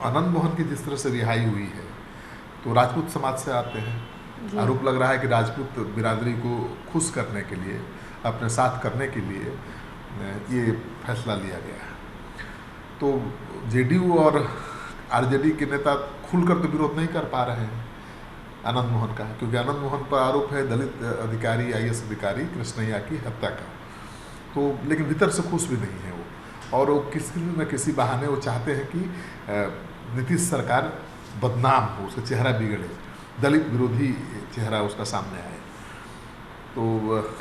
आनंद मोहन की जिस तरह से रिहाई हुई है तो राजपूत समाज से आते हैं। आरोप लग रहा है कि राजपूत बिरादरी को खुश करने के लिए, अपने साथ करने के लिए ये फैसला लिया गया है। तो जेडीयू और आरजेडी के नेता खुलकर तो विरोध नहीं कर पा रहे हैं आनंद मोहन का, क्योंकि आनंद मोहन पर आरोप है दलित अधिकारी, आईएएस अधिकारी कृष्णैया की हत्या का। तो लेकिन भीतर से खुश भी नहीं है वो, और वो किसी न किसी बहाने वो चाहते हैं कि नीतीश सरकार बदनाम हो, उसका चेहरा बिगड़े, दलित विरोधी चेहरा उसका सामने आए। तो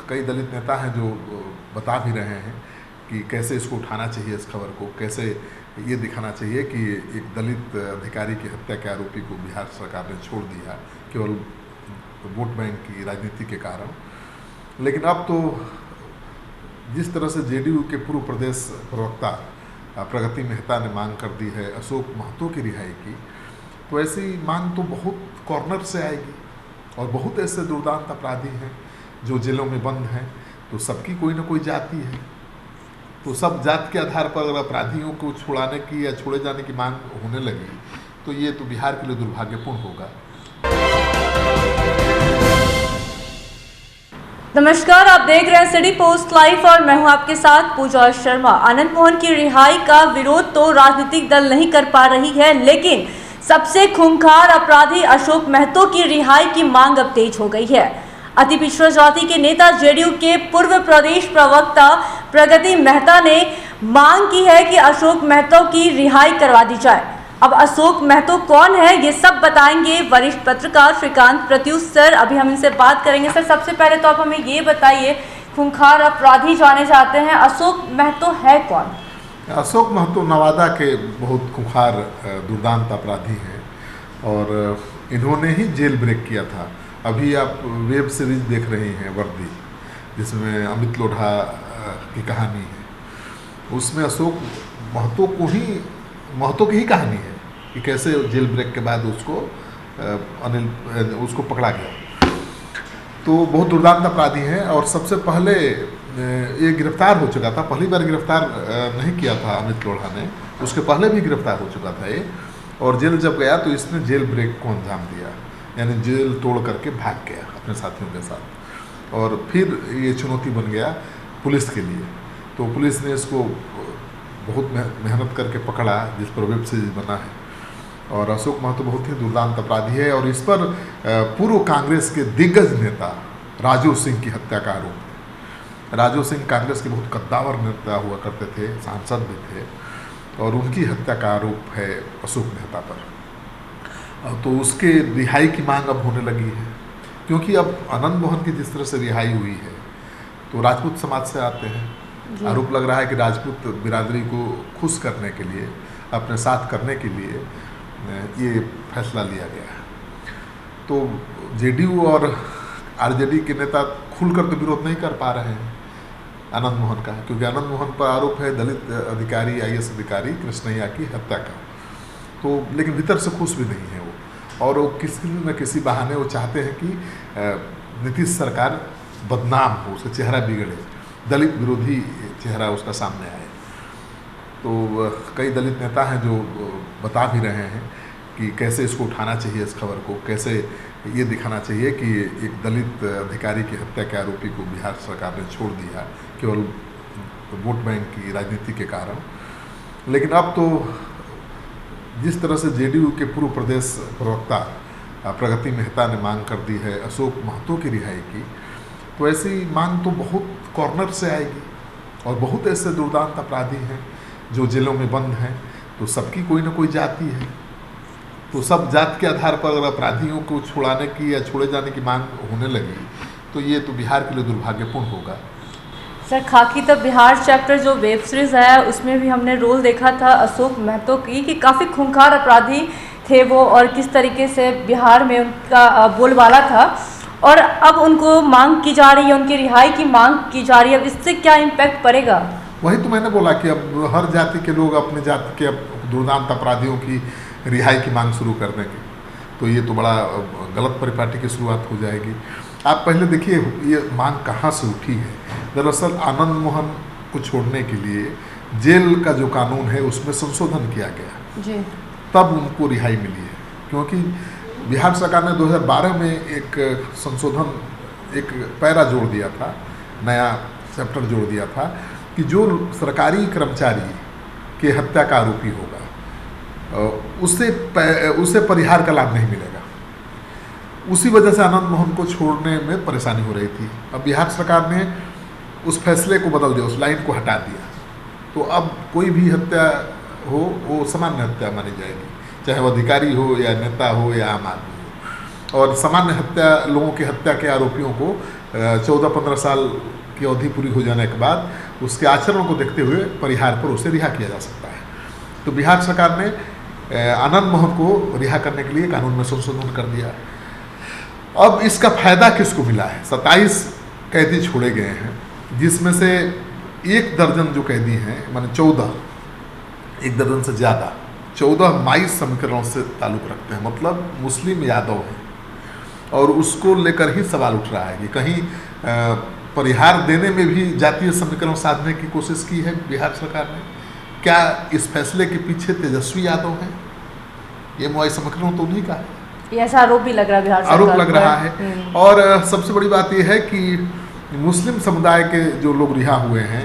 कई दलित नेता हैं जो बता भी रहे हैं कि कैसे इसको उठाना चाहिए, इस खबर को कैसे ये दिखाना चाहिए कि एक दलित अधिकारी की हत्या के आरोपी को बिहार सरकार ने छोड़ दिया केवल वोट बैंक की राजनीति के कारण। लेकिन अब तो जिस तरह से जेडीयू के पूर्व प्रदेश प्रवक्ता प्रगति मेहता ने मांग कर दी है अशोक महतो की रिहाई की, तो ऐसी मांग तो बहुत कॉर्नर से आएगी। और बहुत ऐसे दुर्दांत अपराधी हैं जो जेलों में बंद हैं, तो सबकी कोई ना कोई जाति है। तो सब जात के आधार पर अगर अपराधियों को छुड़ाने की या छोड़े जाने की मांग होने लगी तो ये तो बिहार के लिए दुर्भाग्यपूर्ण होगा। नमस्कार, आप देख रहे हैं सिटी पोस्ट लाइव और मैं हूं आपके साथ पूजा शर्मा। आनंद मोहन की रिहाई का विरोध तो राजनीतिक दल नहीं कर पा रही है, लेकिन सबसे खूंखार अपराधी अशोक महतो की रिहाई की मांग अब तेज हो गई है। अति पिछड़ा जाति के नेता जेडीयू के पूर्व प्रदेश प्रवक्ता प्रगति मेहता ने मांग की है कि अशोक महतो की रिहाई करवा दी जाए। अब अशोक महतो कौन है, ये सब बताएंगे वरिष्ठ पत्रकार श्रीकांत प्रत्युष सर। अभी हम इनसे बात करेंगे। सर, सबसे पहले तो आप हमें ये बताइए, खूंखार अपराधी जाने जाते हैं, अशोक महतो है कौन? अशोक महतो नवादा के बहुत खूंखार दुर्दांत अपराधी हैं और इन्होंने ही जेल ब्रेक किया था। अभी आप वेब सीरीज देख रहे हैं वर्दी, जिसमें अमित लोढ़ा की कहानी है। उसमें अशोक महतो की ही कहानी है कि कैसे जेल ब्रेक के बाद उसको पकड़ा गया। तो बहुत दुर्दांत अपराधी हैं और सबसे पहले ये गिरफ्तार हो चुका था। पहली बार गिरफ्तार नहीं किया था अमित लोढ़ा ने, उसके पहले भी गिरफ्तार हो चुका था ये। और जेल जब गया तो इसने जेल ब्रेक को अंजाम दिया, यानी जेल तोड़ करके भाग गया अपने साथियों के साथ। और फिर ये चुनौती बन गया पुलिस के लिए। तो पुलिस ने इसको बहुत मेहनत करके पकड़ा, जिस पर वेब सीरीज बना है। और अशोक महतो बहुत ही दुर्दांत अपराधी है और इस पर पूर्व कांग्रेस के दिग्गज नेता राजू सिंह की हत्या का आरोप है। राजू सिंह कांग्रेस के बहुत कद्दावर नेता हुआ करते थे, सांसद भी थे, और उनकी हत्या का आरोप है अशोक मेहता पर। तो उसके रिहाई की मांग अब होने लगी है, क्योंकि अब आनंद मोहन की जिस तरह से रिहाई हुई है तो राजपूत समाज से आते हैं। आरोप लग रहा है कि राजपूत बिरादरी को खुश करने के लिए, अपने साथ करने के लिए ये फैसला लिया गया है। तो जेडीयू और आरजेडी के नेता खुलकर तो विरोध नहीं कर पा रहे हैं आनंद मोहन का, क्योंकि आनंद मोहन पर आरोप है दलित अधिकारी, आईएएस अधिकारी कृष्णैया की हत्या का। तो लेकिन भीतर से खुश भी नहीं है वो, और वो किसी न किसी बहाने वो चाहते हैं कि नीतीश सरकार बदनाम हो, उसका चेहरा बिगड़े, दलित विरोधी चेहरा उसका सामने आए। तो कई दलित नेता हैं जो बता भी रहे हैं कि कैसे इसको उठाना चाहिए, इस खबर को कैसे ये दिखाना चाहिए कि एक दलित अधिकारी की हत्या के आरोपी को बिहार सरकार ने छोड़ दिया केवल वोट बैंक की राजनीति के कारण। लेकिन अब तो जिस तरह से जेडीयू के पूर्व प्रदेश प्रवक्ता प्रगति मेहता ने मांग कर दी है अशोक महतो की रिहाई की, तो ऐसी मांग तो बहुत कॉर्नर से आएगी। और बहुत ऐसे दुर्दांत अपराधी हैं जो जेलों में बंद हैं, तो सबकी कोई ना कोई जाति है। तो सब जात के आधार पर अगर अपराधियों को छुड़ाने की या छोड़े जाने की मांग होने लगी तो ये तो बिहार के लिए दुर्भाग्यपूर्ण होगा। सर, खाकी तब बिहार चैप्टर जो वेब सीरीज है उसमें भी हमने रोल देखा था अशोक महतो की, कि काफ़ी खूंखार अपराधी थे वो और किस तरीके से बिहार में उनका बोलबाला था। और अब उनको मांग की जा रही है, उनकी रिहाई की मांग की जा रही है। अब इससे क्या इम्पैक्ट पड़ेगा? वही तो मैंने बोला कि अब हर जाति के लोग अपने जाति के दुर्दांत अपराधियों की रिहाई की मांग शुरू कर देंगे, तो ये तो बड़ा गलत परिपाटी की शुरुआत हो जाएगी। आप पहले देखिए ये मांग कहाँ से उठी है। दरअसल आनंद मोहन को छोड़ने के लिए जेल का जो कानून है उसमें संशोधन किया गया जी। तब उनको रिहाई मिली है। क्योंकि बिहार सरकार ने 2012 में एक संशोधन, एक पैरा जोड़ दिया था, नया चैप्टर जोड़ दिया था कि जो सरकारी कर्मचारी के हत्या का आरोपी होगा उसे परिहार का लाभ नहीं मिलेगा। उसी वजह से आनंद मोहन को छोड़ने में परेशानी हो रही थी। अब बिहार सरकार ने उस फैसले को बदल दिया, उस लाइन को हटा दिया। तो अब कोई भी हत्या हो वो सामान्य हत्या मानी जाएगी, चाहे वो अधिकारी हो या नेता हो या आम आदमी हो। और सामान्य हत्या, लोगों की हत्या के आरोपियों को 14-15 साल की अवधि पूरी हो जाने के बाद उसके आचरण को देखते हुए परिहार पर उसे रिहा किया जा सकता है। तो बिहार सरकार ने आनंद मोहन को रिहा करने के लिए कानून में संशोधन कर दिया। अब इसका फायदा किसको मिला है? 27 कैदी छोड़े गए हैं, जिसमें से 1 दर्जन जो कैदी हैं, माने 14, 1 दर्जन से ज़्यादा 14 माइस समीकरणों से ताल्लुक़ रखते हैं, मतलब मुस्लिम यादव हैं। और उसको लेकर ही सवाल उठ रहा है कि कहीं परिहार देने में भी जातीय समीकरण साधने की कोशिश की है बिहार सरकार ने। क्या इस फैसले के पीछे तेजस्वी यादव हैं? ये मुआई समीकरण तो उन्हीं का है, ऐसा आरोप भी लग रहा है बिहार सरकार आरोप लग रहा है। और सबसे बड़ी बात यह है कि मुस्लिम समुदाय के जो लोग रिहा हुए हैं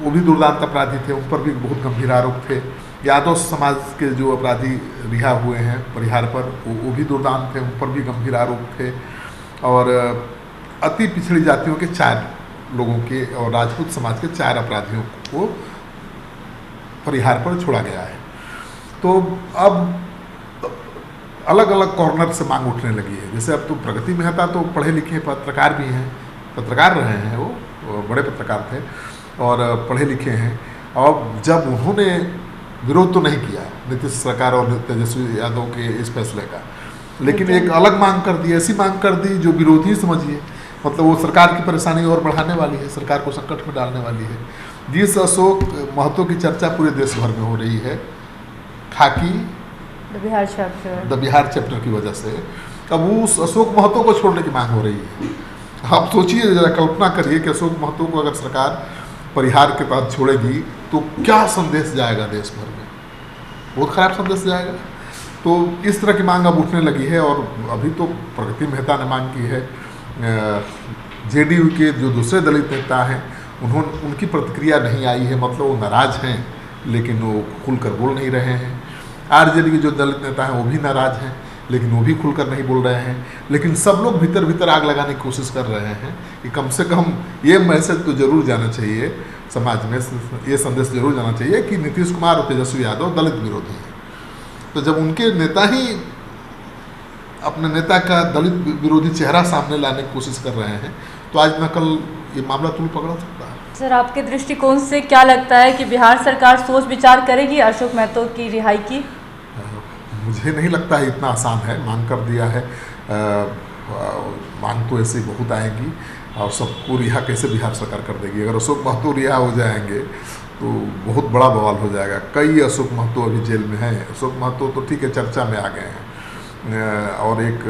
वो भी दुर्दांत अपराधी थे, उन पर भी बहुत गंभीर आरोप थे। यादव समाज के जो अपराधी रिहा हुए हैं परिहार पर, वो भी दुर्दांत थे, उन पर भी गंभीर आरोप थे। और अति पिछड़ी जातियों के 4 लोगों के और राजपूत समाज के 4 अपराधियों को परिहार पर छोड़ा गया है। तो अब अलग अलग कॉर्नर से मांग उठने लगी है। जैसे अब तो प्रगति मेहता तो पढ़े लिखे पत्रकार भी हैं, पत्रकार रहे हैं, वो बड़े पत्रकार थे और पढ़े लिखे हैं। और जब उन्होंने विरोध तो नहीं किया नीतीश सरकार और तेजस्वी यादव के इस फैसले का, लेकिन एक अलग मांग कर दी, ऐसी मांग कर दी जो विरोधी समझिए, मतलब वो सरकार की परेशानी और बढ़ाने वाली है, सरकार को संकट में डालने वाली है। जिस अशोक महतो की चर्चा पूरे देश भर में हो रही है, खाकी द बिहार चैप्टर की वजह से, अब उस अशोक महतो को छोड़ने की मांग हो रही है। आप सोचिए, जरा कल्पना करिए कि अशोक महतो को अगर सरकार परिहार के तहत छोड़ेगी तो क्या संदेश जाएगा देश भर में? बहुत खराब संदेश जाएगा। तो इस तरह की मांग अब उठने लगी है। और अभी तो प्रगति मेहता ने मांग की है, जेडीयू के जो दूसरे दलित नेता हैं उनकी प्रतिक्रिया नहीं आई है, मतलब वो नाराज़ हैं लेकिन वो खुलकर बोल नहीं रहे हैं। आरजेडी के जो दलित नेता हैं वो भी नाराज़ हैं लेकिन वो भी खुलकर नहीं बोल रहे हैं। लेकिन सब लोग भीतर भीतर आग लगाने की कोशिश कर रहे हैं कि कम से कम ये मैसेज तो जरूर जाना चाहिए समाज में, ये संदेश जरूर जाना चाहिए कि नीतीश कुमार और तेजस्वी यादव दलित विरोधी हैं। तो जब उनके नेता ही अपने नेता का दलित विरोधी चेहरा सामने लाने की कोशिश कर रहे हैं तो आज न कल ये मामला तूल पकड़ा सकता है। सर, आपके दृष्टिकोण से क्या लगता है कि बिहार सरकार सोच विचार करेगी अशोक महतो की रिहाई की? मुझे नहीं लगता है इतना आसान है, मांग कर दिया है। मांग तो ऐसे बहुत आएगी और सबको रिहा कैसे बिहार सरकार कर देगी? अगर अशोक महतो रिहा हो जाएंगे तो बहुत बड़ा बवाल हो जाएगा। कई अशोक महतो अभी जेल में हैं। अशोक महतो तो ठीक है चर्चा में आ गए हैं और एक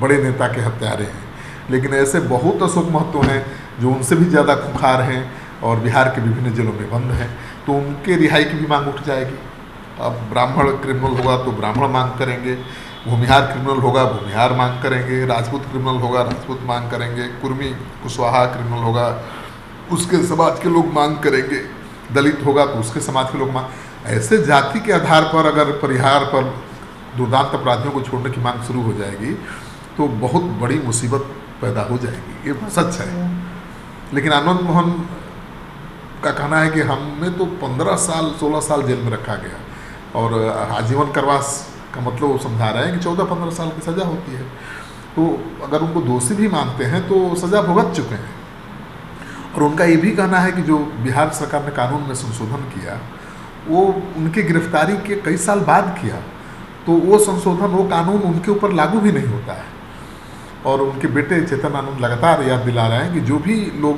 बड़े नेता के हत्यारे हैं, लेकिन ऐसे बहुत अशोक महतो हैं जो उनसे भी ज़्यादा खुंखार हैं और बिहार के विभिन्न जेलों में बंद हैं। तो उनके रिहाई की भी मांग उठ जाएगी। अब ब्राह्मण क्रिमिनल होगा तो ब्राह्मण मांग करेंगे, भूमिहार क्रिमिनल होगा भूमिहार मांग करेंगे, राजपूत क्रिमिनल होगा राजपूत मांग करेंगे, कुर्मी कुशवाहा क्रिमिनल होगा उसके समाज के लोग मांग करेंगे, दलित होगा तो उसके समाज के लोग मांग। ऐसे जाति के आधार पर अगर परिहार पर दुर्दांत अपराधियों को छोड़ने की मांग शुरू हो जाएगी तो बहुत बड़ी मुसीबत पैदा हो जाएगी, ये सच है। लेकिन आनंद मोहन का कहना है कि हमें तो 15 साल 16 साल जेल में रखा गया और आजीवन कारावास का मतलब वो समझा रहे हैं कि 14-15 साल की सज़ा होती है। तो अगर उनको दोषी भी मानते हैं तो सज़ा भुगत चुके हैं। और उनका ये भी कहना है कि जो बिहार सरकार ने कानून में संशोधन किया वो उनकी गिरफ्तारी के कई साल बाद किया, तो वो संशोधन वो कानून उनके ऊपर लागू भी नहीं होता है। और उनके बेटे चेतन आनंद लगातार याद दिला रहे हैं कि जो भी लोग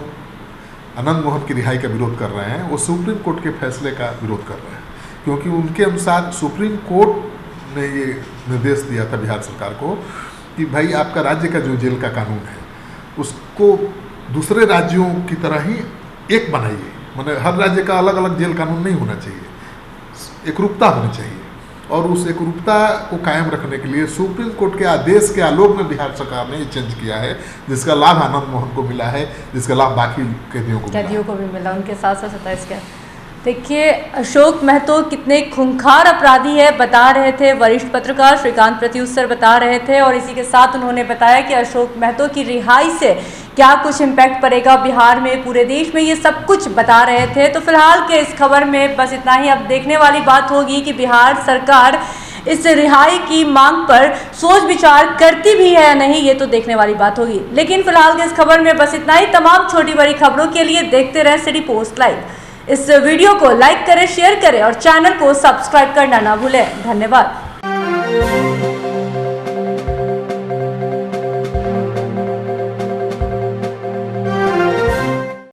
आनंद मोहन की रिहाई का विरोध कर रहे हैं वो सुप्रीम कोर्ट के फैसले का विरोध कर रहे हैं, क्योंकि उनके अनुसार सुप्रीम कोर्ट ने ये निर्देश दिया था बिहार सरकार को कि भाई आपका राज्य का जो जेल का कानून है उसको दूसरे राज्यों की तरह ही एक बनाइए, मतलब हर राज्य का अलग अलग जेल कानून नहीं होना चाहिए। एकरूपता होनी चाहिए, और उस एकरूपता को कायम रखने के लिए सुप्रीम कोर्ट के आदेश के आलोक में बिहार सरकार ने ये चेंज किया है, जिसका लाभ आनंद मोहन को मिला है, जिसका लाभ बाकी कैदियों को भी मिला, उनके 727 के। देखिए, अशोक महतो कितने खूंखार अपराधी है बता रहे थे वरिष्ठ पत्रकार श्रीकांत प्रत्युत्तर बता रहे थे, और इसी के साथ उन्होंने बताया कि अशोक महतो की रिहाई से क्या कुछ इम्पैक्ट पड़ेगा बिहार में, पूरे देश में, ये सब कुछ बता रहे थे। तो फिलहाल के इस खबर में बस इतना ही। अब देखने वाली बात होगी कि बिहार सरकार इस रिहाई की मांग पर सोच विचार करती भी है या नहीं, ये तो देखने वाली बात होगी। लेकिन फिलहाल के इस खबर में बस इतना ही। तमाम छोटी बड़ी खबरों के लिए देखते रहे सिटी पोस्ट लाइव। इस वीडियो को लाइक करें, शेयर करें और चैनल को सब्सक्राइब करना ना भूलें। धन्यवाद।